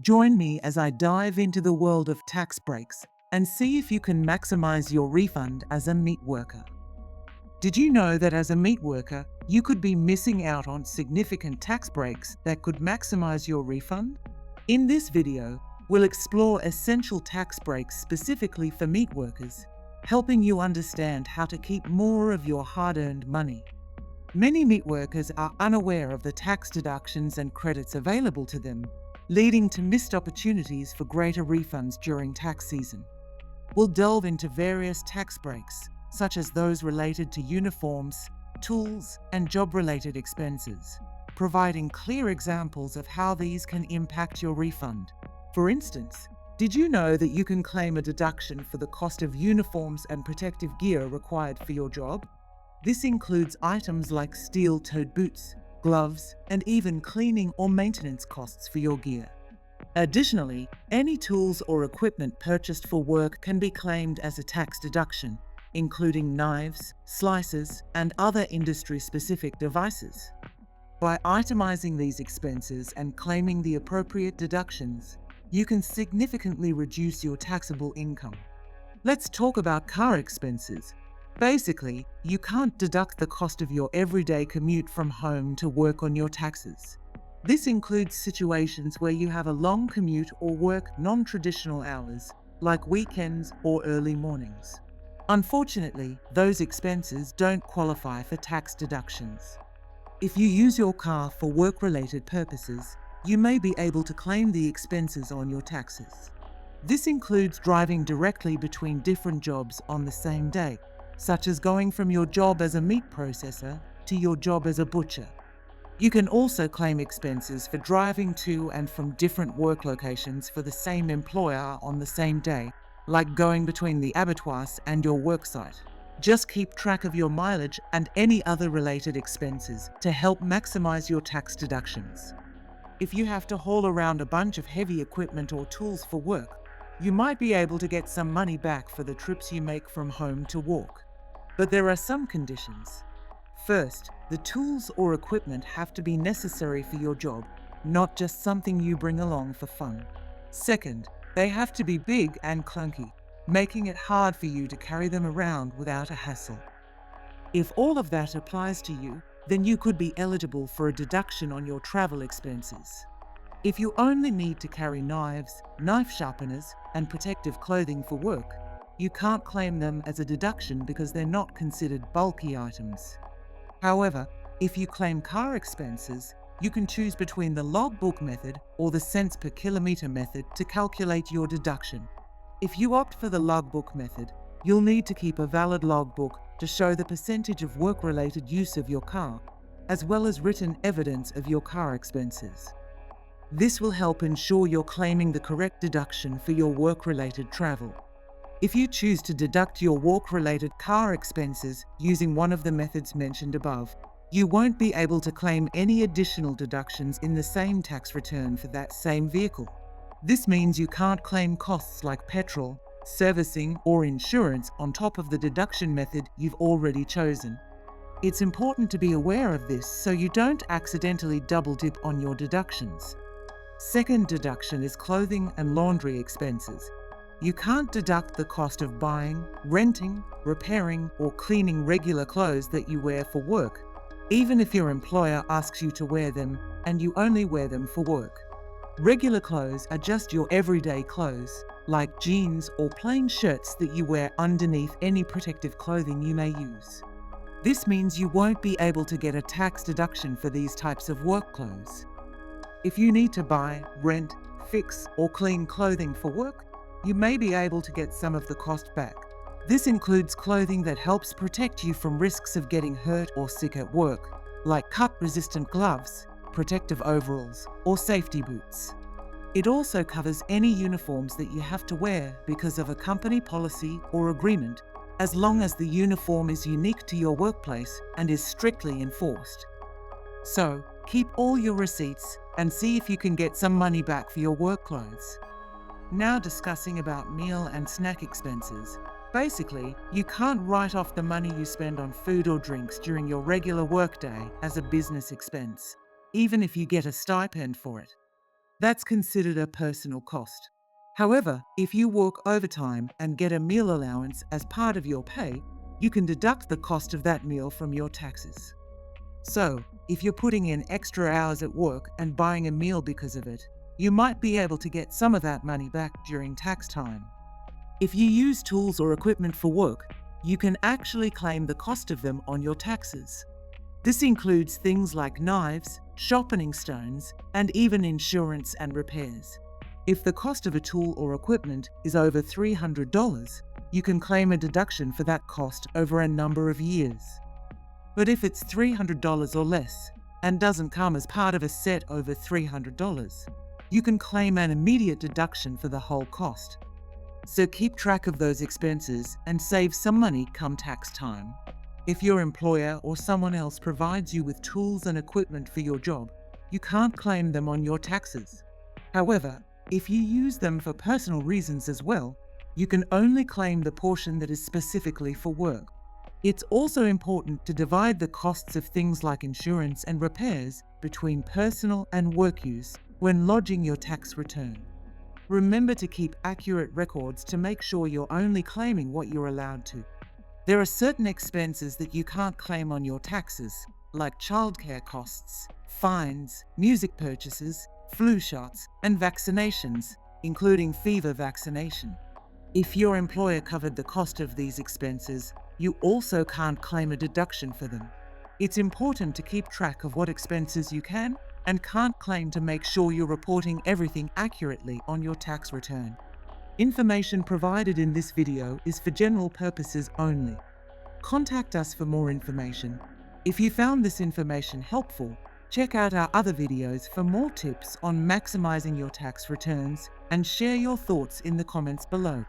Join me as I dive into the world of tax breaks and see if you can maximize your refund as a meat worker. Did you know that as a meat worker, you could be missing out on significant tax breaks that could maximize your refund? In this video, we'll explore essential tax breaks specifically for meat workers, helping you understand how to keep more of your hard-earned money. Many meat workers are unaware of the tax deductions and credits available to them, leading to missed opportunities for greater refunds during tax season. We'll delve into various tax breaks, such as those related to uniforms, tools, and job-related expenses, providing clear examples of how these can impact your refund. For instance, did you know that you can claim a deduction for the cost of uniforms and protective gear required for your job? This includes items like steel-toed boots, gloves, and even cleaning or maintenance costs for your gear. Additionally, any tools or equipment purchased for work can be claimed as a tax deduction, including knives, slicers, and other industry-specific devices. By itemizing these expenses and claiming the appropriate deductions, you can significantly reduce your taxable income. Let's talk about car expenses. Basically, you can't deduct the cost of your everyday commute from home to work on your taxes. This includes situations where you have a long commute or work non-traditional hours, like weekends or early mornings. Unfortunately, those expenses don't qualify for tax deductions. If you use your car for work-related purposes, you may be able to claim the expenses on your taxes. This includes driving directly between different jobs on the same day, such as going from your job as a meat processor to your job as a butcher. You can also claim expenses for driving to and from different work locations for the same employer on the same day, like going between the abattoirs and your worksite. Just keep track of your mileage and any other related expenses to help maximize your tax deductions. If you have to haul around a bunch of heavy equipment or tools for work, you might be able to get some money back for the trips you make from home to work. But there are some conditions. First, the tools or equipment have to be necessary for your job, not just something you bring along for fun. Second, they have to be big and clunky, making it hard for you to carry them around without a hassle. If all of that applies to you, then you could be eligible for a deduction on your travel expenses. If you only need to carry knives, knife sharpeners, and protective clothing for work, you can't claim them as a deduction because they're not considered bulky items. However, if you claim car expenses, you can choose between the logbook method or the cents per kilometer method to calculate your deduction. If you opt for the logbook method, you'll need to keep a valid logbook to show the percentage of work-related use of your car, as well as written evidence of your car expenses. This will help ensure you're claiming the correct deduction for your work-related travel. If you choose to deduct your work-related car expenses using one of the methods mentioned above, you won't be able to claim any additional deductions in the same tax return for that same vehicle. This means you can't claim costs like petrol, servicing, or insurance on top of the deduction method you've already chosen. It's important to be aware of this so you don't accidentally double dip on your deductions. Second deduction is clothing and laundry expenses. You can't deduct the cost of buying, renting, repairing, or cleaning regular clothes that you wear for work, even if your employer asks you to wear them and you only wear them for work. Regular clothes are just your everyday clothes, like jeans or plain shirts that you wear underneath any protective clothing you may use. This means you won't be able to get a tax deduction for these types of work clothes. If you need to buy, rent, fix, or clean clothing for work, you may be able to get some of the cost back. This includes clothing that helps protect you from risks of getting hurt or sick at work, like cut-resistant gloves, protective overalls, or safety boots. It also covers any uniforms that you have to wear because of a company policy or agreement, as long as the uniform is unique to your workplace and is strictly enforced. So, keep all your receipts and see if you can get some money back for your work clothes. Now discussing about meal and snack expenses. Basically, you can't write off the money you spend on food or drinks during your regular workday as a business expense, even if you get a stipend for it. That's considered a personal cost. However, if you work overtime and get a meal allowance as part of your pay, you can deduct the cost of that meal from your taxes. So, if you're putting in extra hours at work and buying a meal because of it, you might be able to get some of that money back during tax time. If you use tools or equipment for work, you can actually claim the cost of them on your taxes. This includes things like knives, sharpening stones, and even insurance and repairs. If the cost of a tool or equipment is over $300, you can claim a deduction for that cost over a number of years. But if it's $300 or less and doesn't come as part of a set over $300, you can claim an immediate deduction for the whole cost. So keep track of those expenses and save some money come tax time. If your employer or someone else provides you with tools and equipment for your job, you can't claim them on your taxes. However, if you use them for personal reasons as well, you can only claim the portion that is specifically for work. It's also important to divide the costs of things like insurance and repairs between personal and work use when lodging your tax return. Remember to keep accurate records to make sure you're only claiming what you're allowed to. There are certain expenses that you can't claim on your taxes, like childcare costs, fines, music purchases, flu shots, and vaccinations, including fever vaccination. If your employer covered the cost of these expenses, you also can't claim a deduction for them. It's important to keep track of what expenses you can and can't claim to make sure you're reporting everything accurately on your tax return. Information provided in this video is for general purposes only. Contact us for more information. If you found this information helpful, check out our other videos for more tips on maximizing your tax returns and share your thoughts in the comments below.